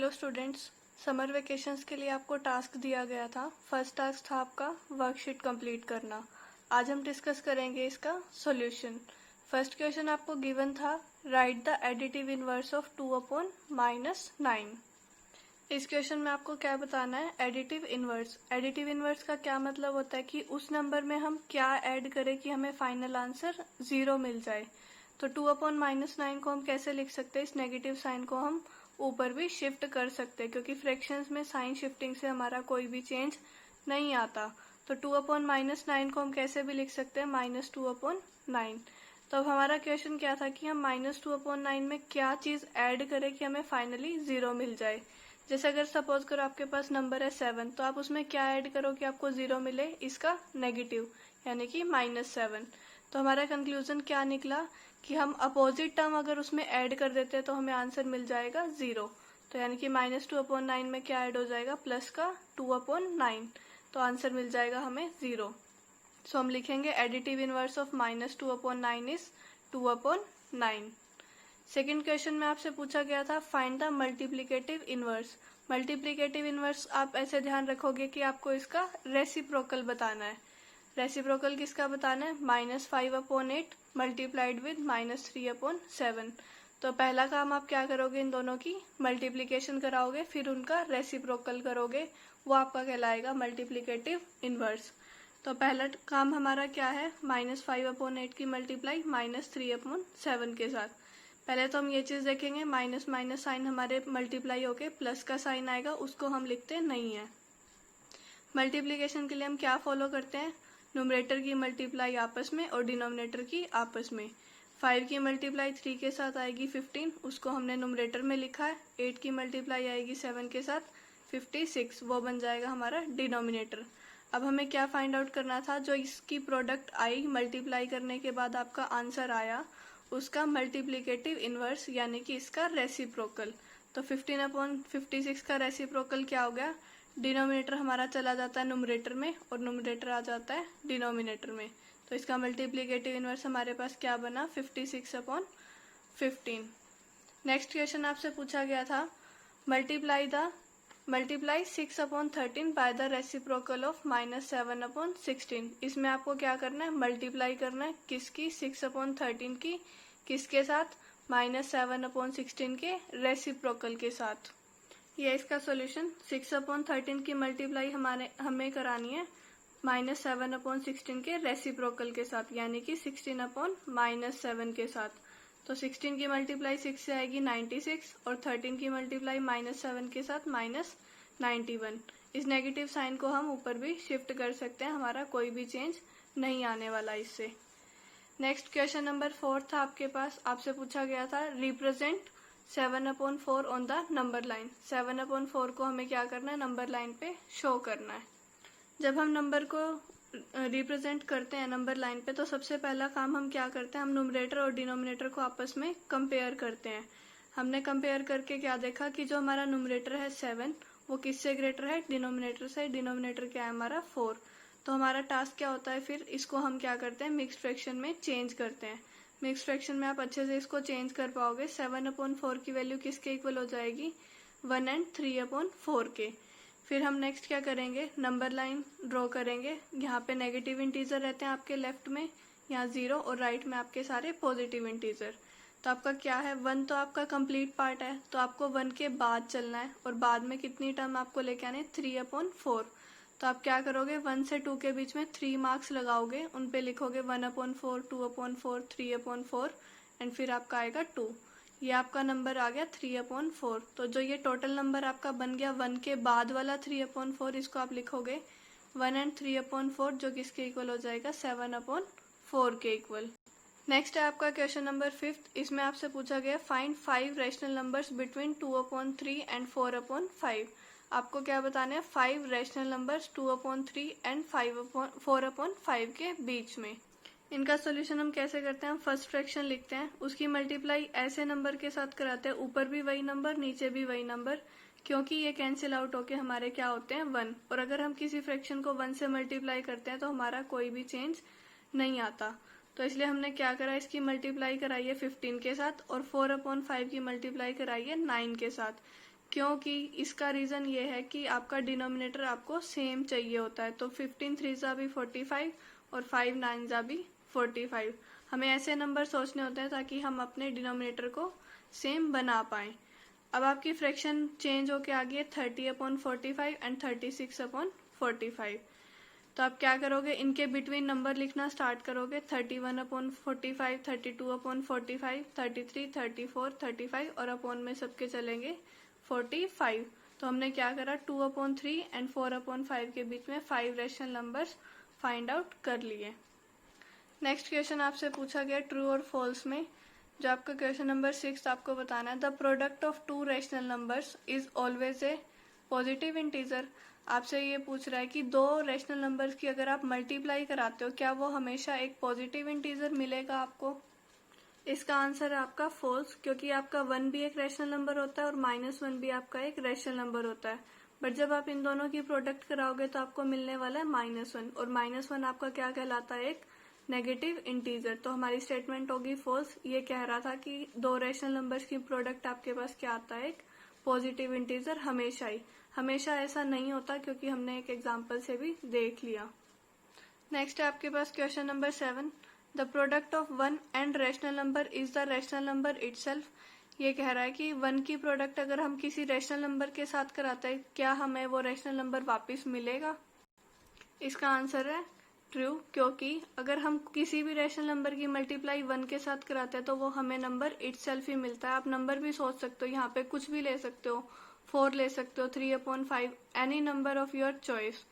Hello students, summer vacations के लिए आपको टास्क दिया गया था। फर्स्ट टास्क था आपका वर्कशीट कंप्लीट करना। आज हम डिस्कस करेंगे इसका सॉल्यूशन। फर्स्ट क्वेश्चन आपको गिवन था, right the additive inverse of 2/-9। इस क्वेश्चन में आपको क्या बताना है, एडिटिव इनवर्स। एडिटिव इनवर्स का क्या मतलब होता है कि उस नंबर में हम क्या ऐड करें कि हमें फाइनल आंसर 0 मिल जाए। तो 2/-9 को हम कैसे लिख सकते हैं, इस नेगेटिव साइन को हम ऊपर भी शिफ्ट कर सकते हैं, क्योंकि फ्रैक्शंस में साइन शिफ्टिंग से हमारा कोई भी चेंज नहीं आता। तो 2/-9 को हम कैसे भी लिख सकते हैं -2/9। तो अब हमारा क्वेश्चन क्या था कि हम -2/9 में क्या चीज ऐड करें कि हमें फाइनली 0 मिल जाए। जैसे अगर सपोज करो आपके पास नंबर है 7, तो आप उसमें क्या ऐड करो कि आपको 0 मिले, इसका नेगेटिव यानी कि -7। तो हमारा कंक्लूजन क्या निकला कि हम अपोजिट टर्म अगर उसमें ऐड कर देते हैं तो हमें आंसर मिल जाएगा 0। तो यानी कि -2/9 में क्या ऐड हो जाएगा, प्लस का 2/9, तो आंसर मिल जाएगा हमें 0। सो हम लिखेंगे additive inverse of -2/9 is 2/9। Second question में आपसे पूछा गया था, find the multiplicative inverse. Multiplicative inverse आप ऐसे ध्यान रखोगे कि आपको इसका रेसिप्रोकल बताना है। रेसिप्रोकल किसका बताना है, -5/8 मल्टीप्लाइड विद -3/7। तो पहला काम आप क्या करोगे, इन दोनों की मल्टीप्लीकेशन कराओगे, फिर उनका रेसिप्रोकल करोगे, वो आपका कहलाएगा मल्टीप्लीकेटिव इनवर्स। तो पहला काम हमारा क्या है, -5/8 की मल्टीप्लाई -3/7 के साथ। पहले तो हम ये चीज देखेंगे, माइनस माइनस साइन हमारे मल्टीप्लाई होके प्लस का साइन आएगा, उसको हम लिखते नहीं है। मल्टीप्लीकेशन के लिए हम क्या फॉलो करते हैं, न्यूमरेटर की मल्टीप्लाई आपस में और डिनोमिनेटर की आपस में। 5 की मल्टीप्लाई 3 के साथ आएगी 15, उसको हमने न्यूमरेटर में लिखा है। 8 की मल्टीप्लाई आएगी 7 के साथ 56, वो बन जाएगा हमारा डिनोमिनेटर। अब हमें क्या फाइंड आउट करना था, जो इसकी प्रोडक्ट आई मल्टीप्लाई करने के बाद आपका आंसर आया, उसका मल्टीप्लीकेटिव इनवर्स यानी कि इसका रेसिप्रोकल। तो 15/56 का रेसिप्रोकल क्या हो गया, डिनोमिनेटर हमारा चला जाता है न्यूमरेटर में और न्यूमरेटर आ जाता है डिनोमिनेटर में। तो इसका मल्टीप्लीकेटिव इनवर्स हमारे पास क्या बना, 56/15। नेक्स्ट क्वेश्चन आपसे पूछा गया था, multiply 6/13 by the reciprocal of -7/16। इसमें आपको क्या करना है, मल्टीप्लाई करना है किसकी, 6/13 की, किसके साथ, -7/16 के रेसिप्रोकल के साथ। ये इसका सॉल्यूशन। 6/13 की मल्टीप्लाई हमें करानी है -7/16 के रेसिप्रोकल के साथ, यानी कि 16/-7 के साथ। तो 16 की मल्टीप्लाई 6 से आएगी 96 और 13 की मल्टीप्लाई -7 के साथ -91। इस नेगेटिव साइन को हम ऊपर भी शिफ्ट कर सकते हैं, हमारा कोई भी चेंज नहीं आने वाला इससे। नेक्स्ट क्वेश्चन नंबर 4 था आपके पास, आपसे पूछा गया था, represent 7/4 on the number line. 7/4 को हमें क्या करना है, नंबर लाइन पे शो करना है। जब हम नंबर को रिप्रेजेंट करते हैं नंबर लाइन पे, तो सबसे पहला काम हम क्या करते हैं, हम न्यूमरेटर और डिनोमिनेटर को आपस में कंपेयर करते हैं। हमने कंपेयर करके क्या देखा कि जो हमारा न्यूमरेटर है 7, वो किससे ग्रेटर है, डिनोमिनेटर से। डिनोमिनेटर क्या है हमारा 4। तो हमारा टास्क क्या होता है, फिर इसको हम क्या करते हैं, मिक्स्ड फ्रैक्शन में चेंज करते हैं। मिक्स्ड फ्रैक्शन में आप अच्छे से इसको चेंज कर पाओगे। 7/4 की वैल्यू किसके इक्वल हो जाएगी, 1 और 3/4 के। फिर हम नेक्स्ट क्या करेंगे, नंबर लाइन ड्रॉ करेंगे। यहाँ पे नेगेटिव इंटीजर रहते हैं आपके लेफ्ट में, यहाँ 0, और राइट में आपके सारे पॉजिटिव इंटीजर। तो आपका क्या है, 1 तो आपका कंप्लीट पार्ट है, तो आपको 1 के बाद चलना है, और बाद में कितनी टर्म आपको लेके आने, 3/4। तो आप क्या करोगे, 1 से 2 के बीच में 3 मार्क्स लगाओगे, उन पे लिखोगे 1/4, 2/4, 3/4, एंड फिर आपका आएगा 2। ये आपका नंबर आ गया 3/4। तो जो ये टोटल नंबर आपका बन गया 1 के बाद वाला 3/4, इसको आप लिखोगे 1 और 3/4, जो किसके इक्वल हो जाएगा, 7/4 के इक्वल। नेक्स्ट है आपका क्वेश्चन नंबर 5। इसमें आपसे पूछा गया, find 5 rational numbers between 2/3 and 4/5। आपको क्या बताना है, 5 रैशनल नंबर्स 2/3 एंड 4/5 के बीच में। इनका सोल्यूशन हम कैसे करते हैं, हम फर्स्ट फ्रैक्शन लिखते हैं, उसकी मल्टीप्लाई ऐसे नंबर के साथ कराते हैं, ऊपर भी वही नंबर नीचे भी वही नंबर, क्योंकि ये कैंसिल आउट होके हमारे क्या होते हैं 1। और अगर हम किसी फ्रैक्शन को 1 से मल्टीप्लाई करते हैं तो हमारा कोई भी चेंज नहीं आता। तो इसलिए हमने क्या करा, इसकी मल्टीप्लाई कराई है 15 के साथ, और 4/5 की मल्टीप्लाई कराई है 9 के साथ। क्योंकि इसका रीज़न ये है कि आपका डिनोमिनेटर आपको सेम चाहिए होता है। तो 15 3 जा भी 45 और 5 9 जा भी 45। हमें ऐसे नंबर सोचने होते हैं ताकि हम अपने डिनोमिनेटर को सेम बना पाएं। अब आपकी फ्रैक्शन चेंज होके आ गई है 30/45 एंड 36/45। तो आप क्या करोगे, इनके बिटवीन नंबर लिखना स्टार्ट करोगे। 31/45, 32/45, 33, 34, 35 और अपॉन में सबके चलेंगे 45। तो हमने क्या करा, 2/3 एंड 4/5 के बीच में 5 रेशनल नंबर्स फाइंड आउट कर लिए। नेक्स्ट क्वेश्चन आपसे पूछा गया ट्रू और फॉल्स में, जो आपका क्वेश्चन नंबर 6 आपको बताना है। The product of two rational numbers is always a positive integer. आपसे ये पूछ रहा है कि दो रेशनल नंबर्स की अगर आप मल्टीप्लाई कराते हो, क्या वो हमेशा एक पॉजिटिव इंटीजर मिलेगा आपको? इसका आंसर है आपका फॉल्स, क्योंकि आपका 1 भी एक रेशनल नंबर होता है और -1 भी आपका एक रेशनल नंबर होता है। बट जब आप इन दोनों की प्रोडक्ट कराओगे तो आपको मिलने वाला है -1, और -1 आपका क्या कहलाता है, एक नेगेटिव इंटीजर। तो हमारी स्टेटमेंट होगी फॉल्स। ये कह रहा था कि दो रेशनल नंबर्स की प्रोडक्ट आपके पास क्या आता है, एक पॉजिटिव इंटीजर हमेशा ही। हमेशा ऐसा नहीं होता, क्योंकि हमने एक एग्जांपल से भी देख लिया। नेक्स्ट है आपके पास question number 7। The product of 1 and rational number is the rational number itself. ये कह रहा है कि 1 की प्रोडक्ट अगर हम किसी रेशनल नंबर के साथ कराते हैं, क्या हमें वो रेशनल नंबर वापस मिलेगा? इसका आंसर है ट्रू, क्योंकि अगर हम किसी भी रेशनल नंबर की मल्टीप्लाई 1 के साथ कराते हैं तो वो हमें नंबर इटसेल्फ ही मिलता है। आप नंबर भी सोच सकते हो, यहाँ पे कुछ भी ले सकते हो, 4 ले सकते हो, 3/5, any number of your choice.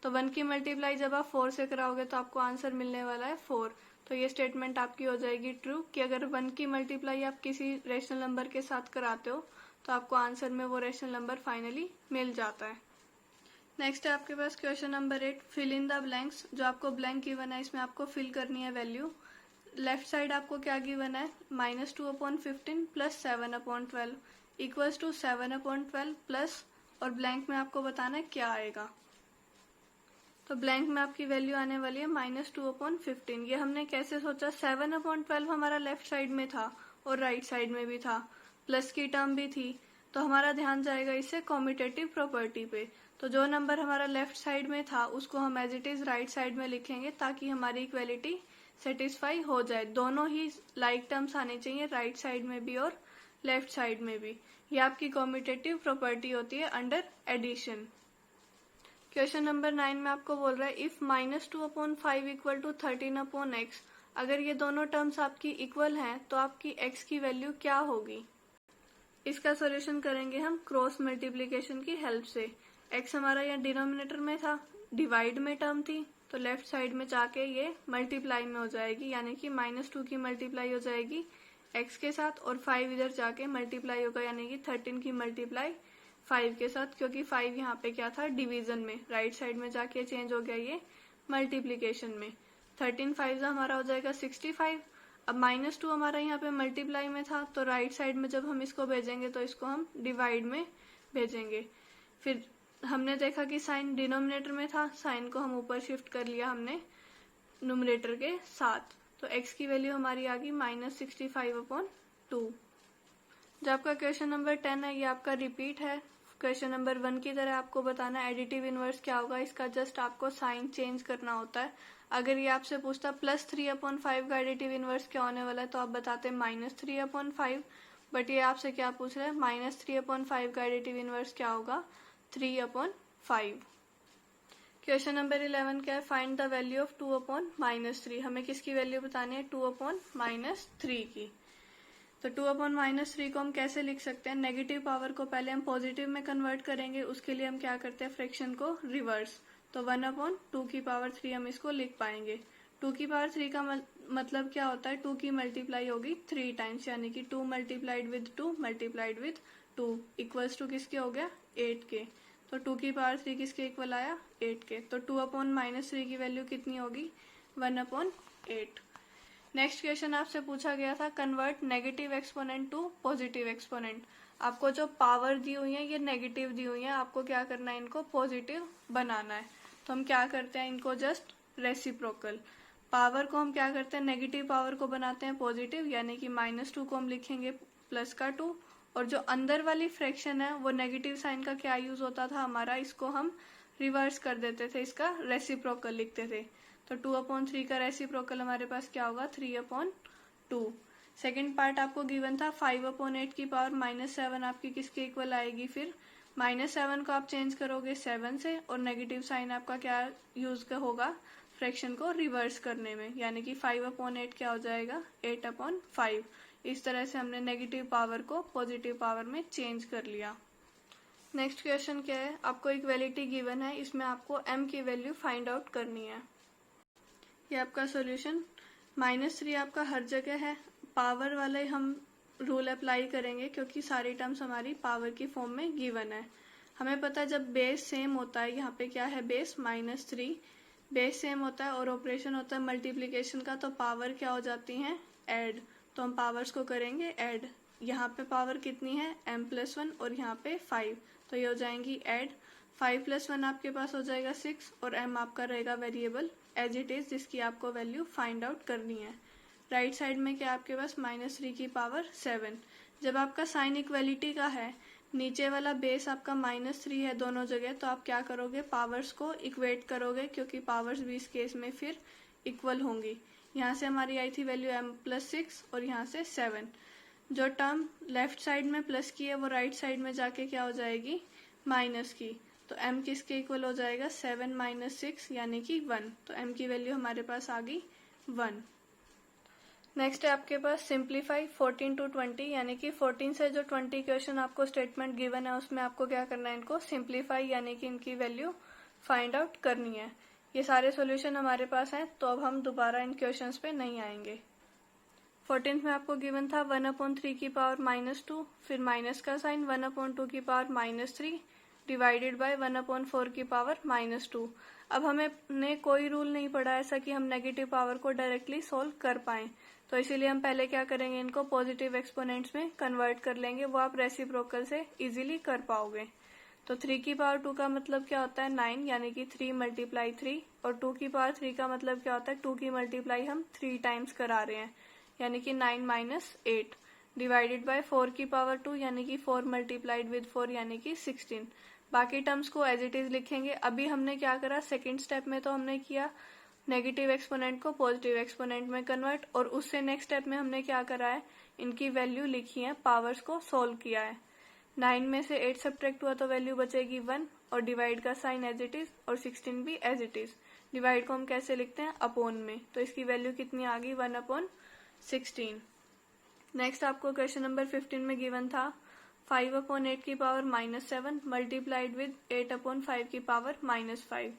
तो 1 की मल्टीप्लाई जब आप 4 से कराओगे तो आपको आंसर मिलने वाला है 4। तो ये स्टेटमेंट आपकी हो जाएगी ट्रू, कि अगर 1 की मल्टीप्लाई आप किसी रेशनल नंबर के साथ कराते हो तो आपको आंसर में वो रेशनल नंबर फाइनली मिल जाता है। नेक्स्ट है आपके पास question number 8। Fill in the blanks. जो आपको ब्लैंक गिवन है, इसमें आपको फिल करनी है वैल्यू। लेफ्ट साइड आपको क्या गिवन है, -2/15 प्लस 7/12 इक्वल्स टू 7/12 प्लस, और ब्लैंक में आपको बताना है क्या आएगा। तो ब्लैंक में आपकी वैल्यू आने वाली है -2/15। ये हमने कैसे सोचा, 7/12 हमारा लेफ्ट साइड में था और राइट साइड में भी था, प्लस की टर्म भी थी, तो हमारा ध्यान जाएगा इससे कॉम्यूटेटिव प्रॉपर्टी पे। तो जो नंबर हमारा लेफ्ट साइड में था उसको हम as it is right side में लिखेंगे, ताकि हमारी इक्वेलिटी सेटिस्फाई हो जाए। दोनों ही लाइक टर्म्स आने चाहिए, राइट साइड में भी और लेफ्ट साइड में भी। ये आपकी कॉम्यूटेटिव प्रॉपर्टी होती है अंडर एडिशन। क्वेश्चन नंबर 9 में आपको बोल रहा है इफ -2/5 इक्वल टू 13/x। अगर ये दोनों टर्म्स आपकी इक्वल हैं तो आपकी x की वैल्यू क्या होगी? इसका सॉल्यूशन करेंगे हम क्रॉस मल्टीप्लिकेशन की हेल्प से। x हमारा यहाँ डिनोमिनेटर में था, डिवाइड में टर्म थी, तो लेफ्ट साइड में जाके ये मल्टीप्लाई में हो जाएगी, यानी कि -2 की मल्टीप्लाई हो जाएगी x के साथ, और 5 इधर जाके मल्टीप्लाई होगा, यानी कि 13 की मल्टीप्लाई 5 के साथ, क्योंकि 5 यहाँ पे क्या था, डिवीजन में, राइट साइड में जाके चेंज हो गया ये मल्टीप्लिकेशन में। 13 5 हमारा हो जाएगा 65। अब -2 हमारा यहाँ पे मल्टीप्लाई में था, तो राइट साइड में जब हम इसको भेजेंगे तो इसको हम डिवाइड में भेजेंगे। फिर हमने देखा कि साइन डिनोमिनेटर में था, साइन को हम ऊपर शिफ्ट कर लिया हमने न्यूमरेटर के साथ, तो x की वैल्यू हमारी आ गई -65/2। जो आपका क्वेश्चन नंबर 10 है, ये आपका रिपीट है क्वेश्चन नंबर 1 की तरह। आपको बताना है एडिटिव इनवर्स क्या होगा, इसका जस्ट आपको साइन चेंज करना होता है। अगर ये आपसे पूछता +3/5 का एडिटिव इनवर्स क्या होने वाला है, तो आप बताते -3/5, बट ये आपसे क्या पूछ रहा है, -3/5 का एडिटिव इनवर्स क्या होगा, 3/5। क्वेश्चन नंबर 11 क्या है, फाइंड द वैल्यू ऑफ 2/-3। हमें किसकी वैल्यू बतानी है, 2/-3 की। तो 2/-3 को हम कैसे लिख सकते हैं, नेगेटिव पावर को पहले हम पॉजिटिव में कन्वर्ट करेंगे, उसके लिए हम क्या करते हैं, फ्रैक्शन को रिवर्स। तो 1/2 हम इसको लिख पाएंगे। 2/3 का मतलब क्या होता है, 2 की मल्टीप्लाई होगी 3 टाइम्स, यानी कि 2 multiplied with 2 multiplied with 2 equals to किसके हो गया, 8 के। तो 2/3 किसके इक्वल आया, 8 के। तो 2/-3 की वैल्यू कितनी होगी, 1/8। नेक्स्ट क्वेश्चन आपसे पूछा गया था convert negative exponent to positive exponent. आपको जो पावर दी हुई है ये नेगेटिव दी हुई है, आपको क्या करना है, इनको पॉजिटिव बनाना है। तो हम क्या करते हैं, इनको जस्ट रेसिप्रोकल, पावर को हम क्या करते हैं, नेगेटिव पावर को बनाते हैं पॉजिटिव, यानी कि -2 को हम लिखेंगे प्लस का 2, और जो अंदर वाली फ्रैक्शन है वो नेगेटिव साइन का क्या यूज होता था हमारा, इसको हम रिवर्स कर देते थे, इसका रेसिप्रोकल लिखते थे। तो 2/3 का रेसिप्रोकल हमारे पास क्या होगा, 3/2। सेकेंड पार्ट आपको गिवन था 5/8 की पावर -7 आपकी किसके इक्वल आएगी, फिर -7 को आप चेंज करोगे 7 से, और नेगेटिव साइन आपका क्या यूज का होगा, फ्रैक्शन को रिवर्स करने में, यानी कि 5/8 क्या हो जाएगा, 8/5। इस तरह से हमने नेगेटिव पावर को पॉजिटिव पावर में चेंज कर लिया। नेक्स्ट क्वेश्चन क्या है, आपको इक्वेलिटी गिवन है, इसमें आपको m की वैल्यू फाइंड आउट करनी है। ये आपका सॉल्यूशन, -3 आपका हर जगह है, पावर वाले हम रूल अप्लाई करेंगे क्योंकि सारी टर्म्स हमारी पावर की फॉर्म में गिवन है। हमें पता है जब बेस सेम होता है, यहाँ पे क्या है बेस -3, बेस सेम होता है और ऑपरेशन होता है मल्टीप्लिकेशन का, तो पावर क्या हो जाती है, ऐड। तो हम पावर्स को करेंगे ऐड। यहाँ पे पावर कितनी है, m+1 और यहाँ पे 5, तो ये हो जाएंगी ऐड। 5+1 आपके पास हो जाएगा 6 और m आपका रहेगा वेरिएबल एज इट इज, जिसकी आपको वैल्यू फाइंड आउट करनी है। राइट साइड में क्या आपके पास -3 की पावर 7। जब आपका साइन इक्वेलिटी का है, नीचे वाला बेस आपका -3 है दोनों जगह, तो आप क्या करोगे, पावर्स को इक्वेट करोगे क्योंकि पावर्स भी इस केस में फिर इक्वल होंगी। यहाँ से हमारी आई थी वैल्यू m+6 और यहाँ से 7। जो टर्म लेफ्ट साइड में प्लस की है वो राइट साइड में जाके क्या हो जाएगी, माइनस की। तो m किसके इक्वल हो जाएगा, 7 - 6 यानी कि 1। तो m की वैल्यू हमारे पास आ गई 1। नेक्स्ट है आपके पास सिंप्लीफाई 14 to 20, यानी कि 14 से जो 20 क्वेश्चन आपको स्टेटमेंट गिवन है उसमें आपको क्या करना है, इनको सिंप्लीफाई यानी कि इनकी वैल्यू फाइंड आउट करनी है। ये सारे सॉल्यूशन हमारे पास हैं, तो अब हम दोबारा इन क्वेश्चंस पे नहीं आएंगे। 14th में आपको गिवन था 1/3 की पावर -2, फिर माइनस का साइन 1/2 की पावर -3 डिवाइडेड बाय 1/4 की पावर -2। अब हमें कोई रूल नहीं पड़ा ऐसा कि हम नेगेटिव पावर को डायरेक्टली सोल्व कर पाएं, तो इसीलिए हम पहले क्या करेंगे, इनको पॉजिटिव एक्सपोनेंट्स में कन्वर्ट कर लेंगे, वो आप रेसिप्रोकल से इजीली कर पाओगे। तो 3 की पावर 2 का मतलब क्या होता है 9, यानी कि 3 × 3, और 2 की पावर 3 का मतलब क्या होता है 2 की मल्टीप्लाई हम 3 टाइम्स करा रहे हैं, यानी कि 9 - 8 डिवाइडेड बाय 4 की पावर 2, यानी कि 4 मल्टीप्लाइड विद 4 यानी कि 16। बाकी टर्म्स को एज इट इज लिखेंगे। अभी हमने क्या करा, सेकेंड स्टेप में तो हमने किया नेगेटिव एक्सपोनेंट को पॉजिटिव एक्सपोनेंट में कन्वर्ट, और उससे नेक्स्ट स्टेप में हमने क्या करा है, इनकी वैल्यू लिखी है, पावर्स को सोल्व किया है। 9 में से 8 सब्ट्रैक्ट हुआ तो वैल्यू बचेगी 1, और डिवाइड का साइन एज इट इज, और 16 भी एज इट इज। डिवाइड को हम कैसे लिखते हैं, अपोन में, तो इसकी वैल्यू कितनी आ गई 1/16। नेक्स्ट आपको क्वेश्चन नंबर 15 में गिवन था 5/8 की पावर -7 मल्टीप्लाइड विद 8/5 की पावर -5।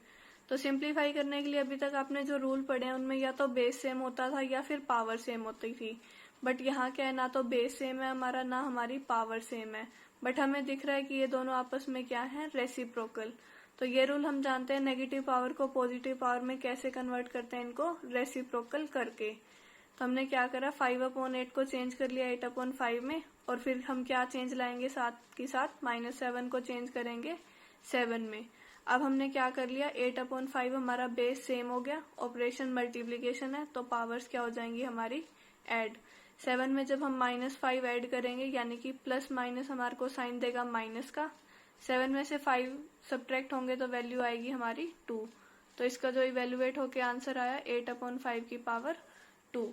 तो सिंप्लीफाई करने के लिए अभी तक आपने जो रूल पढ़े हैं उनमें या तो बेस सेम होता था या फिर पावर सेम होती थी, बट यहाँ क्या है, ना तो बेस सेम है हमारा, ना हमारी पावर सेम है, बट हमें दिख रहा है कि ये दोनों आपस में क्या है, रेसिप्रोकल। तो ये रूल हम जानते हैं, नेगेटिव पावर को पॉजिटिव पावर में कैसे कन्वर्ट करते हैं, इनको रेसिप्रोकल करके। तो हमने क्या करा, 5/8 को चेंज कर लिया 8/5 में, और फिर हम क्या चेंज लाएंगे साथ के साथ, -7 को चेंज करेंगे 7 में। अब हमने क्या कर लिया, 8/5 हमारा बेस सेम हो गया, ऑपरेशन मल्टीप्लीकेशन है, तो पावर्स क्या हो जाएंगी हमारी, ऐड। 7 में जब हम -5 ऐड करेंगे, यानी कि प्लस माइनस हमारे को साइन देगा माइनस का, 7 में से 5 सब्ट्रैक्ट होंगे तो वैल्यू आएगी हमारी 2। तो इसका जो इवेल्युएट होके आंसर आया 8/5 की पावर 2।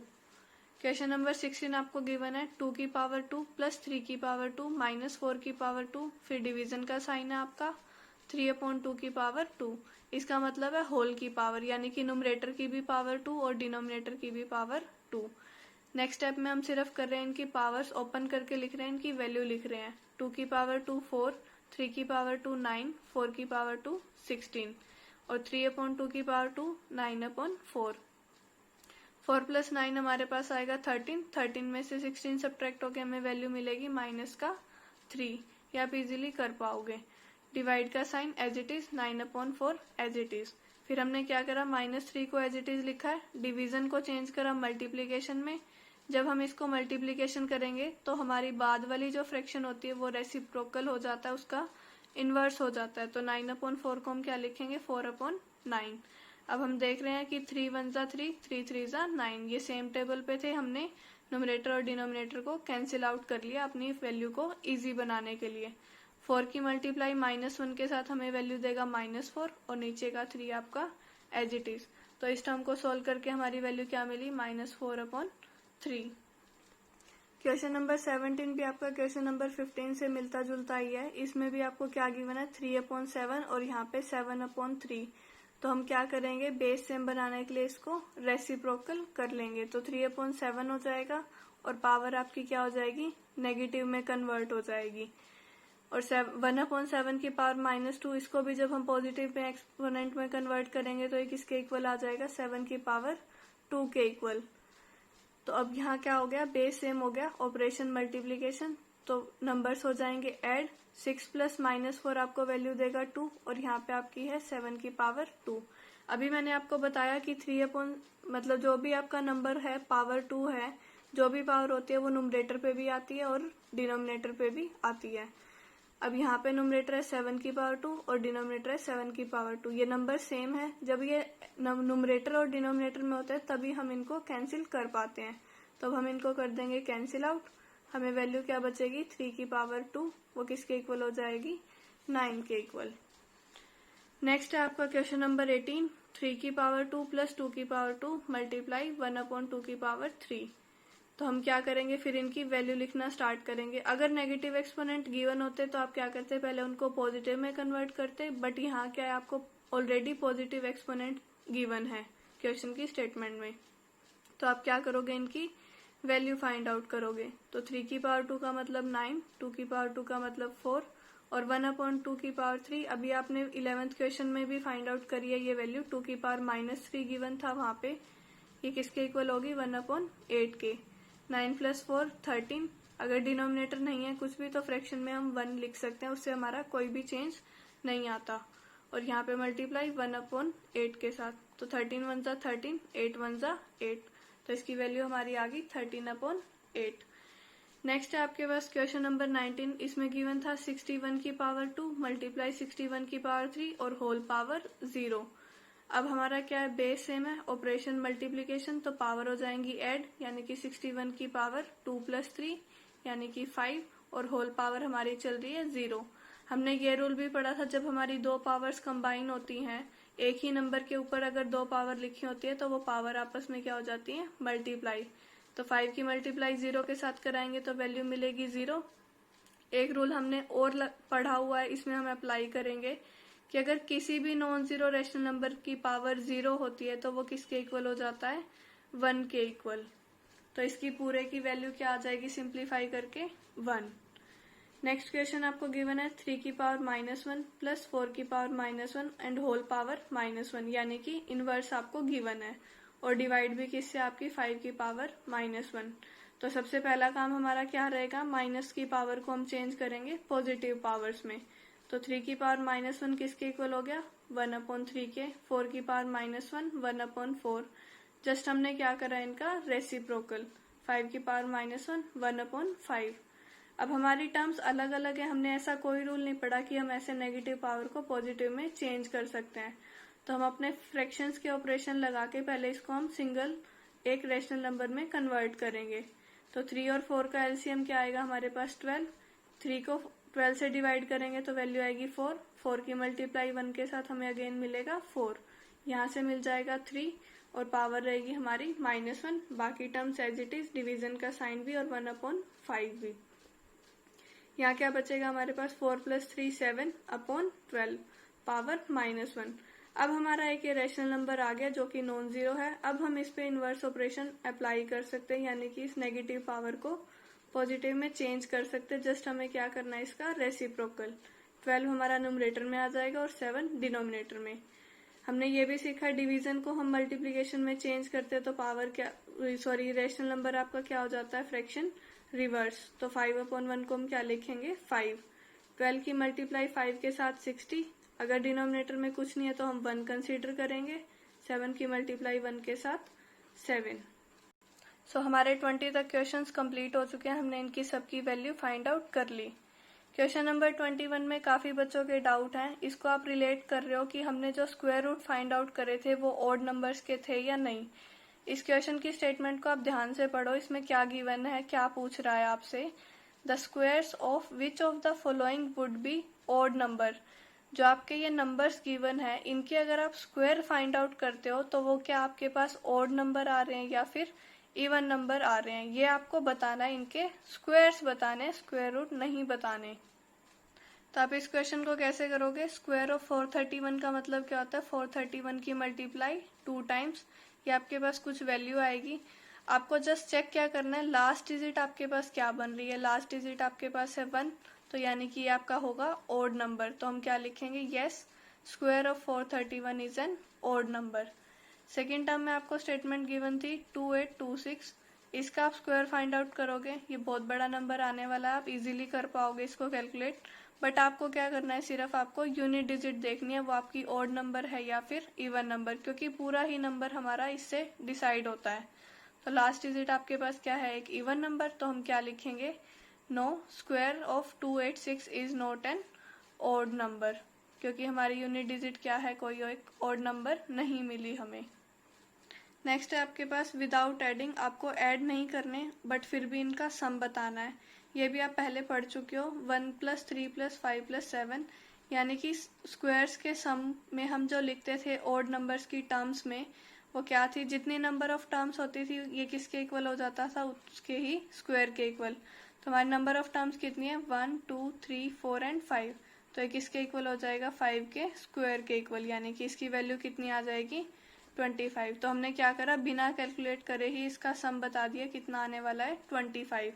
क्वेश्चन नंबर 16 आपको गिवन है 2 की पावर 2 प्लस 3 की पावर 2 -4 की पावर 2, फिर डिवीजन का साइन है आपका 3/2 की पावर 2। इसका मतलब है होल की पावर, यानी कि न्यूमरेटर की भी पावर 2 और डिनोमिनेटर की भी पावर 2। नेक्स्ट स्टेप में हम सिर्फ कर रहे हैं इनकी पावर्स ओपन करके लिख रहे हैं, इनकी वैल्यू लिख रहे हैं। 2 की पावर 2 4, 3 की पावर 2 9, 4 की पावर 2 16, और 3/2 की पावर 2 9/4। 4 + 9 हमारे पास आएगा 13, 13 में से 16 सब्ट्रैक्ट होके हमें वैल्यू मिलेगी -3। ये आप इजीली कर पाओगे। डिवाइड का sign as it is, 9/4 as it is. फिर हमने क्या करा, -3 को एज इट इज लिखा है, डिवीजन को चेंज करा मल्टीप्लीकेशन में। जब हम इसको मल्टीप्लीकेशन करेंगे तो हमारी बाद वाली जो फ्रैक्शन होती है वो रेसिप्रोकल हो जाता है, उसका इनवर्स हो जाता है। तो 9/4 को हम क्या लिखेंगे, 4/9। अब हम देख रहे हैं कि 3 × 1 = 3, 3 × 3 = 9। ये सेम टेबल पे थे, हमने न्यूमरेटर और डिनोमिनेटर को कैंसिल आउट कर लिया अपनी वैल्यू को इजी बनाने के लिए। 4 की मल्टीप्लाई -1 के साथ हमें वैल्यू देगा -4 और नीचे का 3 आपका एज इट इज। तो इस टर्म को सोल्व करके हमारी वैल्यू क्या मिली, -4/3। क्वेश्चन नंबर 17 भी आपका क्वेश्चन नंबर 15 से मिलता जुलता ही है। इसमें भी आपको क्या गिवन है, 3/7 और यहाँ पे 7/3। तो हम क्या करेंगे, बेस सेम बनाने के लिए इसको रेसिप्रोकल कर लेंगे। तो 3/7 हो जाएगा और पावर आपकी क्या हो जाएगी, नेगेटिव में कन्वर्ट हो जाएगी। और 1/7 की पावर -2, इसको भी जब हम पॉजिटिव में एक्सपोनेंट में कन्वर्ट करेंगे तो ये किसके इक्वल आ जाएगा, 7 की पावर 2 के इक्वल। तो अब यहाँ क्या हो गया, बेस सेम हो गया, ऑपरेशन मल्टीप्लीकेशन। तो नंबर्स हो जाएंगे ऐड, 6 प्लस -4 आपको वैल्यू देगा 2 और यहाँ पे आपकी है 7 की पावर 2। अभी मैंने आपको बताया कि 3 मतलब जो भी आपका नंबर है पावर 2 है, जो भी पावर होती है वो नुमरेटर पे भी आती है और डिनोमिनेटर पे भी आती है। अब यहाँ पे नुमरेटर है 7 की पावर 2 और डिनोमिनेटर है 7 की पावर 2। ये नंबर सेम है, जब ये नुमरेटर और डिनोमिनेटर में होते हैं तभी हम इनको कैंसिल कर पाते हैं। तो अब हम इनको कर देंगे कैंसिल आउट। हमें वैल्यू क्या बचेगी, 3 की पावर 2, वो किसके इक्वल हो जाएगी, 9 के इक्वल। नेक्स्ट है आपका क्वेश्चन नंबर 18, 3 की पावर 2 प्लस 2 की पावर 2 मल्टीप्लाई 1/2 की पावर 3। तो हम क्या करेंगे, फिर इनकी वैल्यू लिखना स्टार्ट करेंगे। अगर नेगेटिव एक्सपोनेंट गिवन होते तो आप क्या करते, पहले उनको पॉजिटिव में कन्वर्ट करते, बट यहाँ क्या है, आपको ऑलरेडी पॉजिटिव एक्सपोनेंट गिवन है क्वेश्चन की स्टेटमेंट में। तो आप क्या करोगे, इनकी वैल्यू फाइंड आउट करोगे। तो 3 की पावर 2 का मतलब 9, 2 की पावर 2 का मतलब 4 और 1/2 की पावर 3। अभी आपने 11th क्वेश्चन में भी फाइंड आउट करी है ये वैल्यू, 2 की पावर -3 गिवन था वहां पे, ये किसके इक्वल होगी, 1/8 के। 9 + 4 13। अगर डिनोमिनेटर नहीं है कुछ भी तो फ्रैक्शन में हम 1 लिख सकते हैं, उससे हमारा कोई भी चेंज नहीं आता। और यहाँ पे मल्टीप्लाई 1/8 के साथ, तो 13 × 1 = 13, 8 × 1 = 8। तो इसकी वैल्यू हमारी आ गई 13/8। नेक्स्ट है आपके पास क्वेश्चन नंबर 19। इसमें गिवन था 61 की पावर 2 मल्टीप्लाई 61 की पावर 3 और होल पावर 0। अब हमारा क्या है, बेस सेम है, ऑपरेशन मल्टीप्लीकेशन। तो पावर हो जाएंगी ऐड, यानी कि 61 की पावर 2 + 3 यानी कि 5 और होल पावर हमारी चल रही है 0। हमने ये रूल भी पढ़ा था, जब हमारी दो पावर्स कंबाइन होती हैं, एक ही नंबर के ऊपर अगर दो पावर लिखी होती है तो वो पावर आपस में क्या हो जाती है, मल्टीप्लाई। तो 5 की मल्टीप्लाई 0 के साथ कराएंगे तो वैल्यू मिलेगी 0। एक रूल हमने और पढ़ा हुआ है, इसमें हम अप्लाई करेंगे कि अगर किसी भी नॉन जीरो रेशनल नंबर की पावर 0 होती है तो वो किसके इक्वल हो जाता है, 1 के इक्वल। तो इसकी पूरे की वैल्यू क्या आ जाएगी, सिंप्लीफाई करके 1। नेक्स्ट क्वेश्चन आपको गिवन है 3 की पावर -1 प्लस 4 की पावर -1 एंड होल पावर -1, यानी कि इनवर्स आपको गिवन है और डिवाइड भी किससे, आपकी 5 की पावर -1। तो सबसे पहला काम हमारा क्या रहेगा, माइनस की पावर को हम चेंज करेंगे पॉजिटिव पावर्स में। तो 3 की पावर -1 किसके इक्वल हो गया, 1/3 के। 4 की पावर -1 1/4। जस्ट हमने क्या करा, इनका रेसिप्रोकल। 5 की पावर -1 1/5। अब हमारी टर्म्स अलग अलग है, हमने ऐसा कोई रूल नहीं पढ़ा कि हम ऐसे नेगेटिव पावर को पॉजिटिव में चेंज कर सकते हैं। तो हम अपने फ्रैक्शंस के ऑपरेशन लगा के पहले इसको हम सिंगल एक रेशनल नंबर में कन्वर्ट करेंगे। तो 3 और 4 का एलसीएम क्या आएगा हमारे पास 12। 3 को 12 से डिवाइड करेंगे तो वैल्यू आएगी 4। 4 की मल्टीप्लाई 1 के साथ हमें अगेन मिलेगा 4। यहाँ से मिल जाएगा 3 और पावर रहेगी हमारी -1। बाकी terms as it is, division का साइन भी और 1/5 भी। यहाँ क्या बचेगा हमारे पास, 4 + 3 7/12 पावर -1। अब हमारा एक ये रेशनल नंबर आ गया जो कि नॉन जीरो है। अब हम इस पे इनवर्स ऑपरेशन अप्लाई कर सकते हैं, यानी कि इस नेगेटिव पावर को पॉजिटिव में चेंज कर सकते हैं। जस्ट हमें क्या करना है, इसका रेसिप्रोकल। 12 हमारा न्यूमरेटर में आ जाएगा और 7 डिनोमिनेटर में। हमने ये भी सीखा, डिवीजन को हम मल्टीप्लीकेशन में चेंज करते हैं तो पावर क्या, रेशनल नंबर आपका क्या हो जाता है, फ्रैक्शन रिवर्स। तो 5/1 को हम क्या लिखेंगे, 5। 12 की मल्टीप्लाई 5 के साथ 60। अगर डिनोमिनेटर में कुछ नहीं है तो हम 1 कंसीडर करेंगे। 7 की मल्टीप्लाई 1 के साथ 7। सो हमारे 20 तक क्वेश्चंस कंप्लीट हो चुके हैं, हमने इनकी सबकी वैल्यू फाइंड आउट कर ली। क्वेश्चन नंबर 21 में काफी बच्चों के डाउट हैं, इसको आप रिलेट कर रहे हो कि हमने जो स्क्वायर रूट फाइंड आउट करे थे वो ऑड नंबर्स के थे या नहीं। इस क्वेश्चन की स्टेटमेंट को आप ध्यान से पढ़ो, इसमें क्या गिवन है, क्या पूछ रहा है आपसे। The squares of which of the following would be odd number. जो आपके ये नंबर्स गिवन है, इनके अगर आप स्क्वायर फाइंड आउट करते हो तो वो क्या आपके पास ऑड नंबर आ रहे हैं या फिर इवन नंबर आ रहे हैं, ये आपको बताना है। इनके स्क्वायर्स बताने, स्क्वायर रूट नहीं बताने। तो आप इस क्वेश्चन को कैसे करोगे। स्क्वायर ऑफ 431 का मतलब क्या होता है, 431 की मल्टीप्लाई 2 टाइम्स, ये आपके पास कुछ वैल्यू आएगी। आपको जस्ट चेक क्या करना है, लास्ट डिजिट आपके पास क्या बन रही है। लास्ट डिजिट आपके पास है 1, तो यानी कि ये आपका होगा ऑड नंबर। तो हम क्या लिखेंगे, yes square of 431 is an odd number. Second term में आपको स्टेटमेंट गिवन थी 2826, इसका आप स्क्वायर फाइंड आउट करोगे। ये बहुत बड़ा नंबर आने वाला है, आप इजीली कर पाओगे इसको कैलकुलेट। बट आपको क्या करना है, सिर्फ आपको यूनिट डिजिट देखनी है, वो आपकी ऑड नंबर है या फिर इवन नंबर, क्योंकि पूरा ही नंबर हमारा इससे डिसाइड होता है। तो लास्ट डिजिट आपके पास क्या है, एक इवन नंबर। तो हम क्या लिखेंगे, no square of 286 is not an odd number, क्योंकि हमारी यूनिट डिजिट क्या है, कोई एक ऑड नंबर नहीं मिली हमें। नेक्स्ट है आपके पास विदाउट एडिंग, आपको ऐड नहीं करने बट फिर भी इनका सम बताना है। ये भी आप पहले पढ़ चुके हो, 1 + 3 + 5 + 7, यानी कि स्क्वायर्स के सम में हम जो लिखते थे ऑड नंबर्स की टर्म्स में, वो क्या थी, जितनी नंबर ऑफ टर्म्स होती थी ये किसके इक्वल हो जाता था, उसके ही स्क्वायर के इक्वल। तो हमारी नंबर ऑफ टर्म्स कितनी है, 1 2 3 4 एंड 5, तो ये किसके इक्वल हो जाएगा, 5 के स्क्वायर के इक्वल, यानी कि इसकी वैल्यू कितनी आ जाएगी, 25। तो हमने क्या करा, बिना कैलकुलेट करे ही इसका सम बता दिया कितना आने वाला है, 25।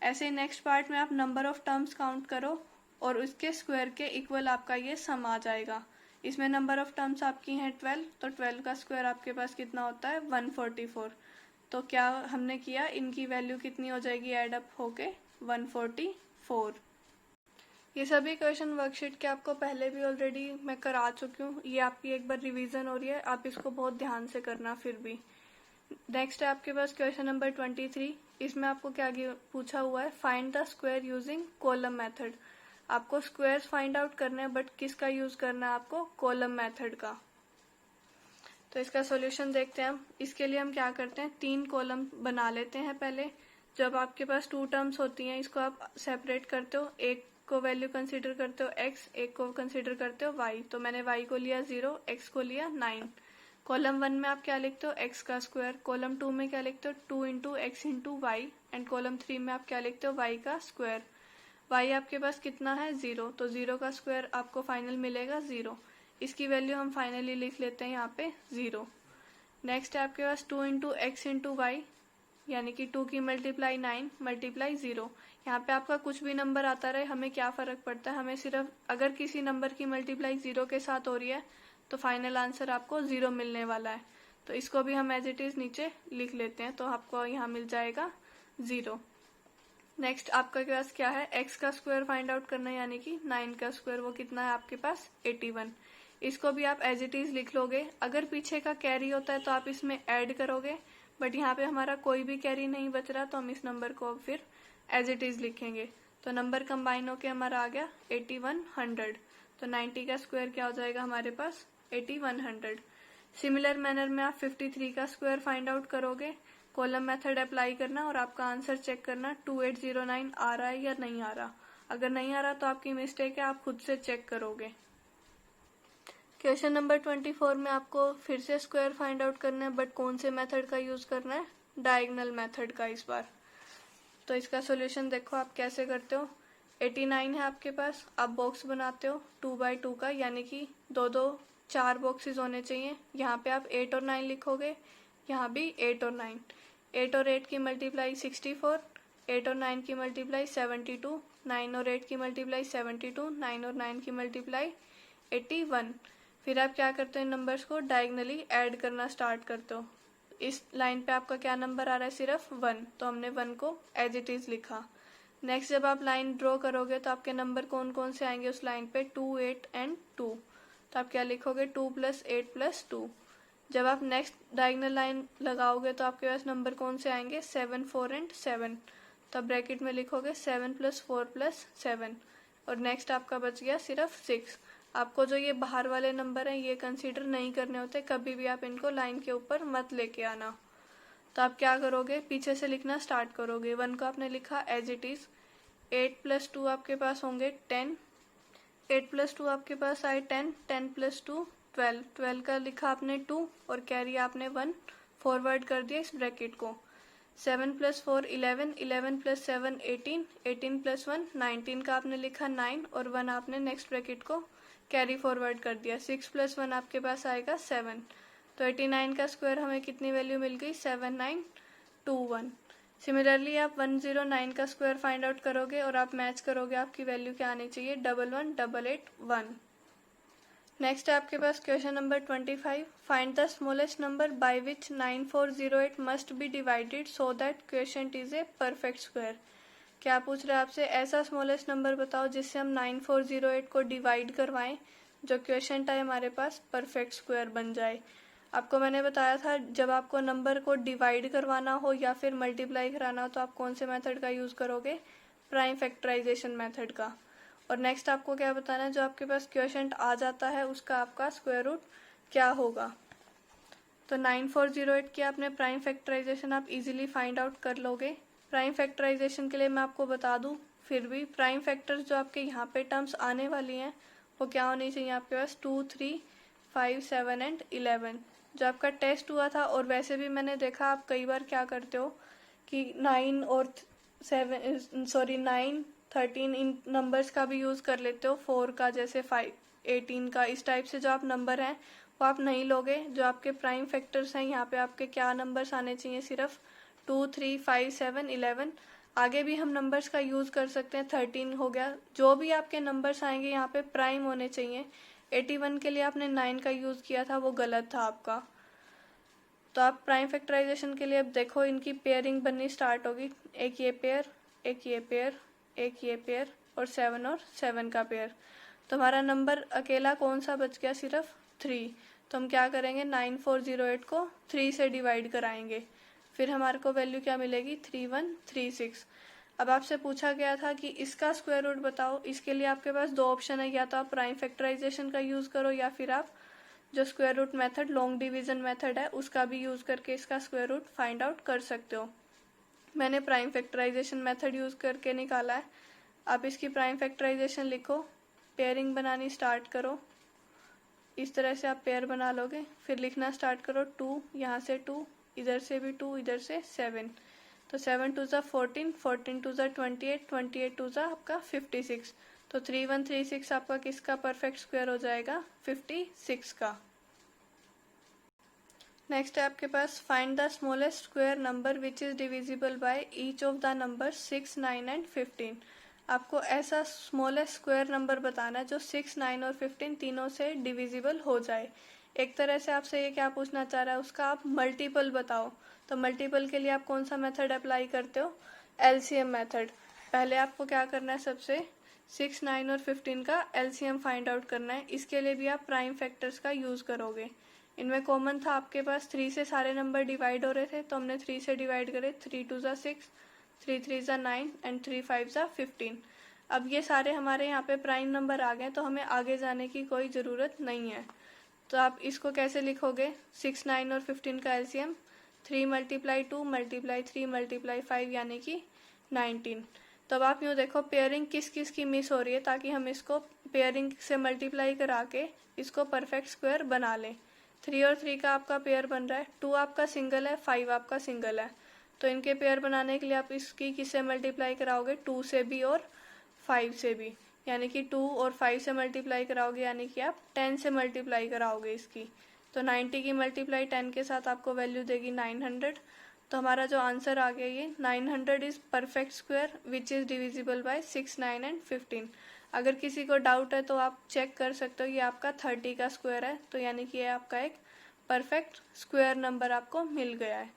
ऐसे नेक्स्ट पार्ट में आप नंबर ऑफ टर्म्स काउंट करो और उसके स्क्वायर के इक्वल आपका ये सम आ जाएगा। इसमें नंबर ऑफ टर्म्स आपकी हैं 12, तो 12 का स्क्वायर आपके पास कितना होता है, 144। तो क्या हमने किया, इनकी वैल्यू कितनी हो जाएगी, एड अप होके 144। ये सभी क्वेश्चन वर्कशीट के आपको पहले भी ऑलरेडी मैं करा चुकी हूँ, ये आपकी एक बार रिवीजन हो रही है, आप इसको बहुत ध्यान से करना फिर भी। नेक्स्ट है आपके पास क्वेश्चन नंबर 23, इसमें आपको क्या पूछा हुआ है, find the square using column method. आपको स्क्वायर्स फाइंड आउट करना है, बट किसका यूज करना है आपको, कॉलम मेथड का। तो इसका सॉल्यूशन देखते हैं हम। इसके लिए हम क्या करते हैं, 3 कॉलम बना लेते हैं पहले। जब आपके पास 2 टर्म्स होती हैं, इसको आप सेपरेट करते हो, एक को वैल्यू कंसीडर करते हो x, एक को कंसीडर करते हो y। तो मैंने y को लिया 0, x को लिया 9। कॉलम 1 में आप क्या लिखते हो, x का स्क्वायर। कॉलम 2 में क्या लिखते हो, 2 into x into y. And column 3 में आप क्या लिखते हो, y का स्क्वायर। y आपके पास कितना है, 0, तो 0 का स्क्वायर आपको फाइनल मिलेगा 0। इसकी वैल्यू हम फाइनली लिख लेते हैं यहाँ पे 0। नेक्स्ट है आपके पास 2 इंटू एक्स इंटू वाई, यानी कि 2 की मल्टीप्लाई 9 मल्टीप्लाई 0। यहाँ पे आपका कुछ भी नंबर आता रहे, हमें क्या फर्क पड़ता है, हमें सिर्फ अगर किसी नंबर की मल्टीप्लाई 0 के साथ हो रही है तो फाइनल आंसर आपको 0 मिलने वाला है। तो इसको भी हम एज इट इज नीचे लिख लेते हैं, तो आपको यहाँ मिल जाएगा 0। नेक्स्ट आपका पास क्या है, x का स्क्वायर फाइंड आउट करना है, यानी कि 9 का स्क्वायर, वो कितना है आपके पास, 81। इसको भी आप एज इट इज लिख लोगे। अगर पीछे का कैरी होता है तो आप इसमें ऐड करोगे, बट यहाँ पे हमारा कोई भी कैरी नहीं बच रहा, तो हम इस नंबर को फिर एज इट इज लिखेंगे। तो नंबर कंबाइन होके हमारा आ गया 8100। तो 90 का स्क्वायर क्या हो जाएगा हमारे पास, 8100। सिमिलर मैनर में आप 53 का स्क्वायर फाइंड आउट करोगे, कॉलम मेथड अप्लाई करना और आपका आंसर चेक करना 2809 आ रहा है या नहीं आ रहा। अगर नहीं आ रहा तो आपकी मिस्टेक है, आप खुद से चेक करोगे। क्वेश्चन नंबर 24 में आपको फिर से स्क्वायर फाइंड आउट करना है, बट कौन से मेथड का यूज करना है, डायगोनल मेथड का इस बार। तो इसका सॉल्यूशन देखो आप कैसे करते हो। 89 है आपके पास, आप बॉक्स बनाते हो 2 बाई 2 का, यानी कि 4 बॉक्सेस होने चाहिए। यहाँ पे आप 8 और 9 लिखोगे, यहाँ भी 8 और 9। 8 और 8 की मल्टीप्लाई 64, 8 और 9 की मल्टीप्लाई 72, 9 और 8 की मल्टीप्लाई 72, 9 और 9 की मल्टीप्लाई 81। फिर आप क्या करते हो, इन नंबर्स को डायगनली ऐड करना स्टार्ट करते हो। इस लाइन पे आपका क्या नंबर आ रहा है, सिर्फ 1, तो हमने 1 को एज इट इज लिखा। नेक्स्ट जब आप लाइन ड्रॉ करोगे तो आपके नंबर कौन कौन से आएंगे उस लाइन पे, 2 8 एंड 2। तो आप क्या लिखोगे, 2 + 8 + 2। जब आप नेक्स्ट डायगोनल लाइन लगाओगे तो आपके पास नंबर कौन से आएंगे, 7 4 एंड 7। तो ब्रैकेट में लिखोगे 7 + 4 + 7। और नेक्स्ट आपका बच गया सिर्फ 6। आपको जो ये बाहर वाले नंबर हैं ये कंसीडर नहीं करने होते, कभी भी आप इनको लाइन के ऊपर मत लेके आना। तो आप क्या करोगे, पीछे से लिखना स्टार्ट करोगे। 1 को आपने लिखा एज इट इज, 8 + 2 आपके पास होंगे 10, 8 + 2 आपके पास आए 10, 10 + 2 12, 12 का लिखा आपने 2 और कैरी आपने 1 फॉरवर्ड कर दिया इस ब्रैकेट को। 7 + 4 11, 11 + 7 18, 18 + 1 19 का आपने लिखा 9 और 1 आपने नेक्स्ट ब्रैकेट को कैरी फॉरवर्ड कर दिया। 6 + 1 आपके पास आएगा 7, तो 89 का स्क्वायर हमें कितनी वैल्यू मिल गई, 7921। सिमिलरली आप 109 का स्क्वायर फाइंड आउट करोगे और आप मैच करोगे आपकी वैल्यू क्या आनी चाहिए, 11881। नेक्स्ट है आपके पास question number 25, find the smallest number by which 9408 must be divided so that quotient is a perfect square. क्या पूछ रहे हैं आपसे, ऐसा स्मॉलेस्ट नंबर बताओ जिससे हम 9408 को डिवाइड करवाएं, जो क्वोशिएंट है हमारे पास परफेक्ट स्क्वायर बन जाए। आपको मैंने बताया था जब आपको नंबर को डिवाइड करवाना हो या फिर मल्टीप्लाई कराना हो तो आप कौन से मेथड का यूज करोगे, प्राइम फैक्टराइजेशन मेथड का। और नेक्स्ट आपको क्या बताना है, जो आपके पास क्वोशिएंट आ जाता है उसका आपका स्क्वायर रूट क्या होगा। तो 9408 की आपने प्राइम फैक्टराइजेशन आप इजीली फाइंड आउट कर लोगे। प्राइम फैक्टराइजेशन के लिए मैं आपको बता दूं, फिर भी प्राइम फैक्टर्स जो आपके यहाँ पे टर्म्स आने वाली हैं वो क्या होनी चाहिए आपके पास, 2 3 5 7 एंड 11। जो आपका टेस्ट हुआ था, और वैसे भी मैंने देखा आप कई बार क्या करते हो कि 9 और 9 13 इन नंबर्स का भी यूज कर लेते हो, 4 का जैसे 5 18 का, इस टाइप से जो आप नंबर हैं वो आप नहीं लोगे। जो आपके प्राइम फैक्टर्स हैं यहाँ पे आपके क्या नंबर्स आने चाहिए, सिर्फ 2 3 5 7 11। आगे भी हम नंबर्स का यूज कर सकते हैं, 13 हो गया, जो भी आपके नंबर्स आएंगे यहाँ पे प्राइम होने चाहिए। 81 के लिए आपने 9 का यूज किया था, वो गलत था आपका। तो आप प्राइम फैक्टराइजेशन के लिए अब देखो इनकी पेयरिंग बननी स्टार्ट होगी, एक ये पेयर, एक ये पेयर, एक ये पेयर और 7 और 7 का पेयर। तो हमारा नंबर अकेला कौन सा बच गया, सिर्फ 3। तो हम क्या करेंगे, 9408 को 3 से डिवाइड कराएंगे, फिर हमारे को वैल्यू क्या मिलेगी, 3136। अब आपसे पूछा गया था कि इसका स्क्वायर रूट बताओ, इसके लिए आपके पास दो ऑप्शन है, या तो आप प्राइम फैक्टराइजेशन का यूज करो या फिर आप जो square root method long division method है उसका भी यूज करके इसका स्क्वायर रूट फाइंड आउट कर सकते हो। मैंने प्राइम फैक्टराइजेशन मेथड यूज करके निकाला है। आप इसकी प्राइम फैक्टराइजेशन लिखो, पेयरिंग बनानी स्टार्ट करो, इस तरह से आप पेयर बना लोगे, फिर लिखना स्टार्ट करो 2, यहाँ से 2, इधर से भी 2, इधर से 7। तो 7 2 ज़ा 14, 14 2 ज़ा 28, 28 2 ज़ा आपका 56। तो 3136 आपका किसका परफेक्ट स्क्वायर हो जाएगा, 56 का। नेक्स्ट है आपके पास find the smallest square number which is divisible by each of the number 6 9 and 15। आपको ऐसा स्मॉलेस्ट स्क्वायर नंबर बताना है जो 6 9 और 15 तीनों से डिविजिबल हो जाए। एक तरह से आपसे ये क्या पूछना चाह रहा है, उसका आप मल्टीपल बताओ। तो मल्टीपल के लिए आप कौन सा मेथड अप्लाई करते हो, एलसीएम मेथड। पहले आपको क्या करना है, सबसे 6 9 और 15 का एलसीएम फाइंड आउट करना है। इसके लिए भी आप प्राइम फैक्टर्स का यूज करोगे। इनमें कॉमन था आपके पास 3 से सारे नंबर डिवाइड हो रहे थे, तो हमने 3 से डिवाइड करे, 3 2 ज़ा 6, 3 3 ज़ा 9 एंड 3 5 ज़ा 15। अब ये सारे हमारे यहाँ पे प्राइम नंबर आ गए, तो हमें आगे जाने की कोई ज़रूरत नहीं है। तो आप इसको कैसे लिखोगे, 6 9 और 15 का एलसीएम 3 × 2 × 3 × 5 यानी कि 19। तो अब आप यूँ देखो पेयरिंग किस किस की मिस हो रही है, ताकि हम इसको पेयरिंग से मल्टीप्लाई करा के इसको परफेक्ट स्क्वायर बना लें। 3 और 3 का आपका पेयर बन रहा है, 2 आपका सिंगल है, 5 आपका सिंगल है। तो इनके पेयर बनाने के लिए आप इसकी किससे मल्टीप्लाई कराओगे, 2 से भी और 5 से भी, यानी कि 2 और 5 से मल्टीप्लाई कराओगे, यानी कि आप 10 से मल्टीप्लाई कराओगे इसकी। तो 90 की मल्टीप्लाई 10 के साथ आपको वैल्यू देगी 900। तो हमारा जो आंसर आ गया ये 900 is perfect square which is divisible bye 6 9 and 15। अगर किसी को डाउट है तो आप चेक कर सकते हो, ये आपका 30 का स्क्वायर है, तो यानी कि ये आपका एक परफेक्ट स्क्वायर नंबर आपको मिल गया है।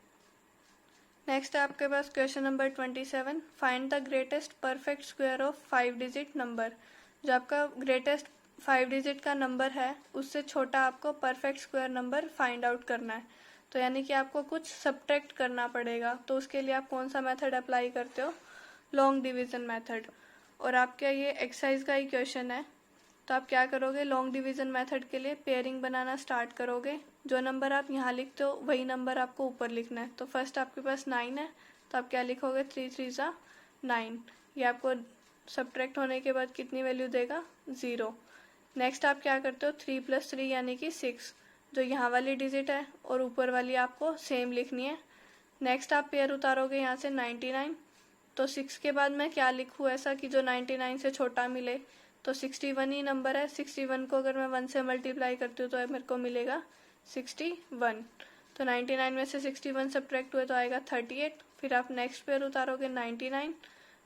नेक्स्ट है आपके पास question number 27, find the greatest perfect square of 5 digit number. जो आपका ग्रेटेस्ट 5 डिजिट का नंबर है उससे छोटा आपको perfect square number find out करना है। तो यानी कि आपको कुछ सब्ट्रैक्ट करना पड़ेगा, तो उसके लिए आप कौन सा मेथड अप्लाई करते हो, लॉन्ग डिवीजन मेथड। और आपका ये एक्सरसाइज का ही क्वेश्चन है, तो आप क्या करोगे, लॉन्ग डिवीजन मेथड के लिए पेयरिंग बनाना स्टार्ट करोगे। जो नंबर आप यहाँ लिखते हो वही नंबर आपको ऊपर लिखना है। तो फर्स्ट आपके पास 9 है, तो आप क्या लिखोगे, 3 3 ज़ा 9। ये आपको सब्ट्रैक्ट होने के बाद कितनी वैल्यू देगा, 0। नेक्स्ट आप क्या करते हो, 3 + 3 यानी कि 6, जो यहाँ वाली डिजिट है और ऊपर वाली आपको सेम लिखनी है। नेक्स्ट आप पेयर उतारोगे यहाँ से 99, तो 6 के बाद मैं क्या लिखूँ ऐसा कि जो 99 से छोटा मिले, तो 61 ही नंबर है। 61 को अगर मैं 1 से मल्टीप्लाई करती हूँ तो मेरे को मिलेगा 61। तो 99 में से 61 सब्ट्रैक्ट हुए तो आएगा 38। फिर आप नेक्स्ट पेयर उतारोगे 99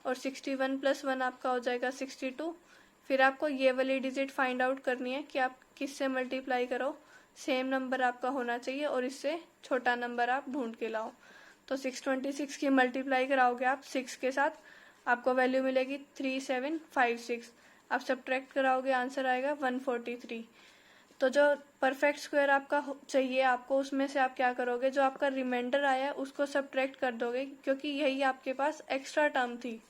और 61 + 1 आपका हो जाएगा 62। फिर आपको ये वाली डिजिट फाइंड आउट करनी है कि आप किससे मल्टीप्लाई करो, सेम नंबर आपका होना चाहिए और इससे छोटा नंबर आप ढूंढ के लाओ। तो 626 की मल्टीप्लाई कराओगे आप 6 के साथ, आपको वैल्यू मिलेगी 3756। आप सब्ट्रैक्ट कराओगे, आंसर आएगा 143। तो जो परफेक्ट स्क्वायर आपका चाहिए आपको, उसमें से आप क्या करोगे, जो आपका रिमाइंडर आया है उसको सब्ट्रैक्ट कर दोगे, क्योंकि यही आपके पास एक्स्ट्रा टर्म थी।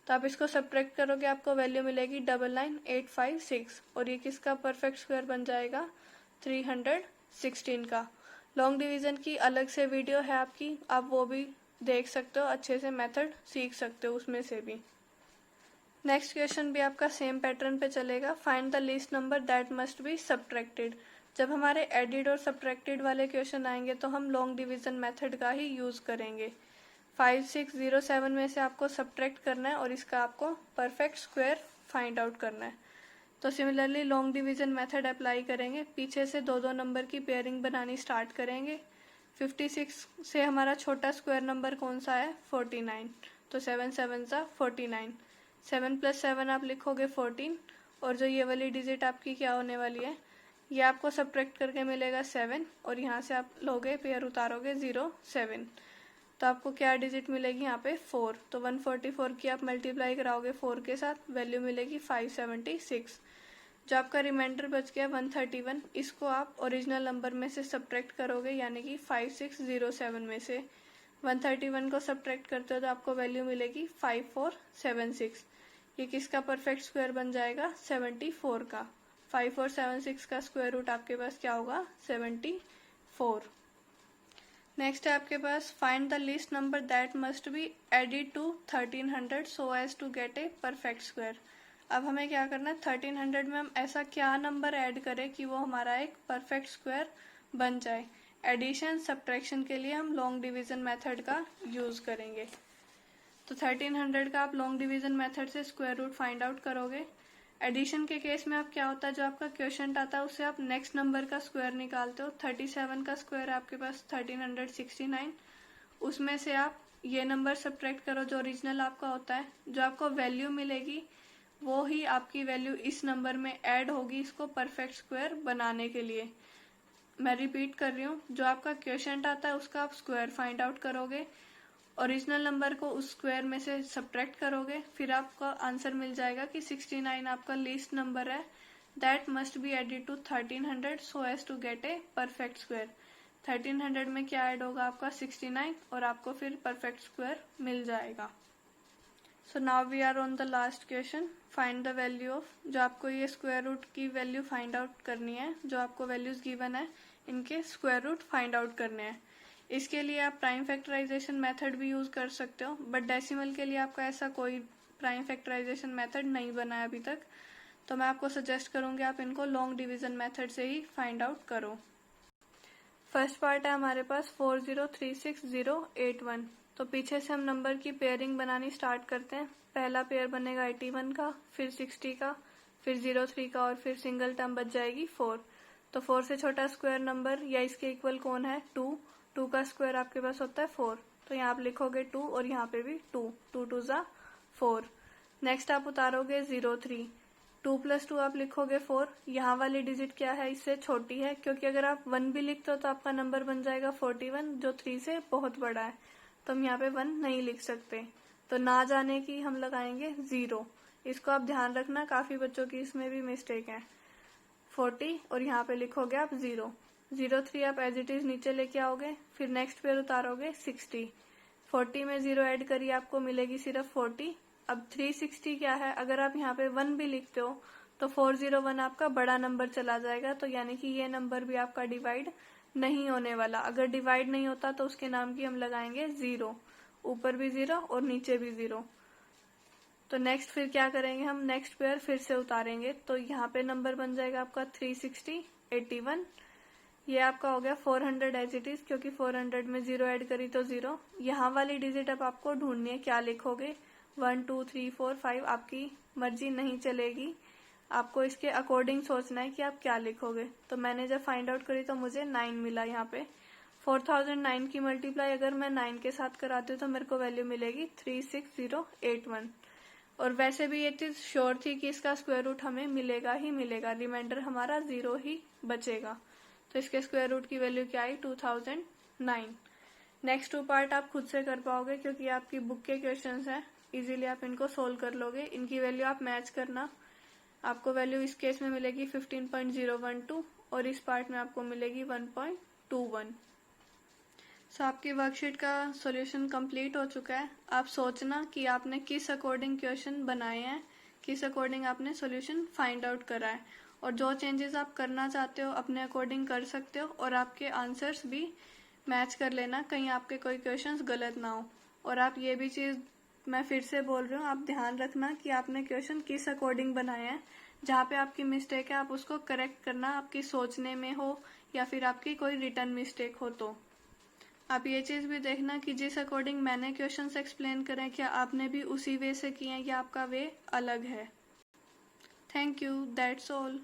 तो आप इसको सब्ट्रैक्ट करोगे, आपको वैल्यू मिलेगी 99856 और ये किसका परफेक्ट स्क्वायर बन जाएगा, 316 का। लॉन्ग डिवीजन की अलग से वीडियो है आपकी, आप वो भी देख सकते हो, अच्छे से मेथड सीख सकते हो उसमें से भी। नेक्स्ट क्वेश्चन भी आपका सेम पैटर्न पे चलेगा। Find the least number that must be subtracted. जब हमारे एडिड और सब्ट्रैक्टेड वाले क्वेश्चन आएंगे तो हम लॉन्ग डिवीजन मेथड का ही यूज करेंगे। 5607 में से आपको सब्ट्रैक्ट करना है और इसका आपको परफेक्ट स्क्वायर फाइंड आउट करना है। तो similarly long division method apply करेंगे, पीछे से दो दो नंबर की पेयरिंग बनानी स्टार्ट करेंगे। 56 से हमारा छोटा स्क्वायर नंबर कौन सा है, 49। तो 7 7 ज़ा 49। 7 + 7 आप लिखोगे 14 और जो ये वाली डिजिट आपकी क्या होने वाली है, ये आपको सब्ट्रैक्ट करके मिलेगा 7 और यहाँ से आप लोगे पेयर उतारोगे 0 7, तो आपको क्या डिजिट मिलेगी यहाँ पे 4। तो 144 की आप मल्टीप्लाई कराओगे 4 के साथ, वैल्यू मिलेगी 576। जो आपका रिमाइंडर बच गया 131, इसको आप ओरिजिनल नंबर में से सब्ट्रैक्ट करोगे, यानी कि 5607 में से 131 को सब्ट्रैक्ट करते हो तो आपको वैल्यू मिलेगी 5476। ये किसका परफेक्ट स्क्वायर बन जाएगा, 74 का। 5476 का स्क्वायर रूट आपके पास क्या होगा, 74। नेक्स्ट है आपके पास find the least number that must be added to 1300 so as to get a perfect square. अब हमें क्या करना है, 1300 में हम ऐसा क्या नंबर ऐड करें कि वो हमारा एक परफेक्ट स्क्वायर बन जाए। एडिशन सब्ट्रैक्शन के लिए हम लॉन्ग डिवीजन मेथड का यूज करेंगे। तो 1300 का आप लॉन्ग डिवीजन मेथड से स्क्वायर रूट फाइंड आउट करोगे। एडिशन के केस में आप क्या होता है, जो आपका क्वेश्चन आता है उससे आप नेक्स्ट नंबर का स्क्वायर निकालते हो। 37 का स्क्वायर आपके पास 1369, उसमें से आप ये नंबर सब्ट्रैक्ट करो जो ओरिजिनल आपका होता है। जो आपको वैल्यू मिलेगी वो ही आपकी वैल्यू इस नंबर में ऐड होगी इसको परफेक्ट स्क्वायर बनाने के लिए। मैं रिपीट कर रही हूँ, जो आपका क्वेश्चन आता है उसका आप स्क्वायर फाइंड आउट करोगे, ओरिजिनल नंबर को उस स्क्वायर में से सब्ट्रैक्ट करोगे, फिर आपका आंसर मिल जाएगा कि 69 आपका लीस्ट नंबर है that must be added to 1300 so as to get a perfect square. 1300 में क्या ऐड होगा आपका 69 और आपको फिर परफेक्ट स्क्वायर मिल जाएगा। So now we are on the last question, find the value of. जो आपको ये स्क्वायर रूट की वैल्यू फाइंड आउट करनी है, जो आपको वैल्यूज गिवन है इनके स्क्वायर रूट फाइंड आउट करने हैं। इसके लिए आप प्राइम फैक्टराइजेशन मेथड भी यूज कर सकते हो, बट डेसिमल के लिए आपका ऐसा कोई प्राइम फैक्टराइजेशन मेथड नहीं बना है अभी तक, तो मैं आपको सजेस्ट करूंगी आप इनको लॉन्ग डिवीजन मेथड से ही फाइंड आउट करो। फर्स्ट पार्ट है हमारे पास 4036081। तो पीछे से हम नंबर की पेयरिंग बनानी स्टार्ट करते हैं। पहला पेयर बनेगा 81 का, फिर 60 का, फिर 03 का और फिर सिंगल टर्म बच जाएगी 4। तो 4 से छोटा स्क्वायर नंबर या इसके इक्वल कौन है, 2। 2 का स्क्वायर आपके पास होता है 4, तो यहाँ आप लिखोगे 2 और यहाँ पे भी 2। 2 2 ज़ा 4। नेक्स्ट आप उतारोगे 03। 2 + 2 आप लिखोगे 4। यहाँ वाली डिजिट क्या है, इससे छोटी है, क्योंकि अगर आप 1 भी लिखते हो तो आपका नंबर बन जाएगा 41 जो 3 से बहुत बड़ा है, तो हम यहाँ पे 1 नहीं लिख सकते। तो ना जाने की हम लगाएंगे 0। इसको आप ध्यान रखना, काफी बच्चों की इसमें भी मिस्टेक है। 40 और यहाँ पे लिखोगे आप 0। 03 आप एज इट इज नीचे लेके आओगे, फिर नेक्स्ट पेयर उतारोगे 60। 40 में 0 ऐड करिए, आपको मिलेगी सिर्फ 40। अब 360 क्या है, अगर आप यहाँ पे 1 भी लिखते हो तो 401 आपका बड़ा नंबर चला जाएगा, तो यानी कि ये नंबर भी आपका डिवाइड नहीं होने वाला। अगर डिवाइड नहीं होता तो उसके नाम की हम लगाएंगे 0, ऊपर भी 0 और नीचे भी 0। तो नेक्स्ट फिर क्या करेंगे, हम नेक्स्ट पेयर फिर से उतारेंगे, तो यहाँ पे नंबर बन जाएगा आपका 360, 81। ये आपका हो गया 400 एज इट इज, क्योंकि 400 में 0 ऐड करी तो 0। यहाँ वाली डिजिट अब आपको ढूंढनी है, क्या लिखोगे, 1 2 3 4 5, आपकी मर्जी नहीं चलेगी, आपको इसके अकॉर्डिंग सोचना है कि आप क्या लिखोगे। तो मैंने जब फाइंड आउट करी तो मुझे 9 मिला। यहाँ पे 4009 की मल्टीप्लाई अगर मैं 9 के साथ कराती हूँ तो मेरे को वैल्यू मिलेगी 36081। और वैसे भी ये चीज श्योर थी कि इसका स्क्वायर रूट हमें मिलेगा ही मिलेगा, रिमाइंडर हमारा 0 ही बचेगा। तो इसके स्क्वायर रूट की वैल्यू क्या आई, 2009। नेक्स्ट 2 पार्ट आप खुद से कर पाओगे क्योंकि आपकी बुक के क्वेश्चंस हैं, इजीली आप इनको सोल्व कर लोगे। इनकी वैल्यू आप मैच करना, आपको वैल्यू इस केस में मिलेगी 15.012 और इस पार्ट में आपको मिलेगी 1.21। सो आपकी वर्कशीट का सॉल्यूशन कंप्लीट हो चुका है। आप सोचना कि आपने किस अकॉर्डिंग क्वेश्चन बनाए हैं, किस अकॉर्डिंग आपने सॉल्यूशन फाइंड आउट करा है, और जो चेंजेस आप करना चाहते हो अपने अकॉर्डिंग कर सकते हो, और आपके आंसर्स भी मैच कर लेना, कहीं आपके कोई क्वेश्चंस गलत ना हो। और आप ये भी चीज मैं फिर से बोल रही हूँ, आप ध्यान रखना कि आपने क्वेश्चन किस अकॉर्डिंग बनाए हैं। जहाँ पे आपकी मिस्टेक है आप उसको करेक्ट करना, आपकी सोचने में हो या फिर आपकी कोई रिटर्न मिस्टेक हो। तो आप ये चीज भी देखना कि जिस अकॉर्डिंग मैंने क्वेश्चंस एक्सप्लेन करे क्या आपने भी उसी वे से किए हैं या आपका वे अलग है। Thank you, that's all.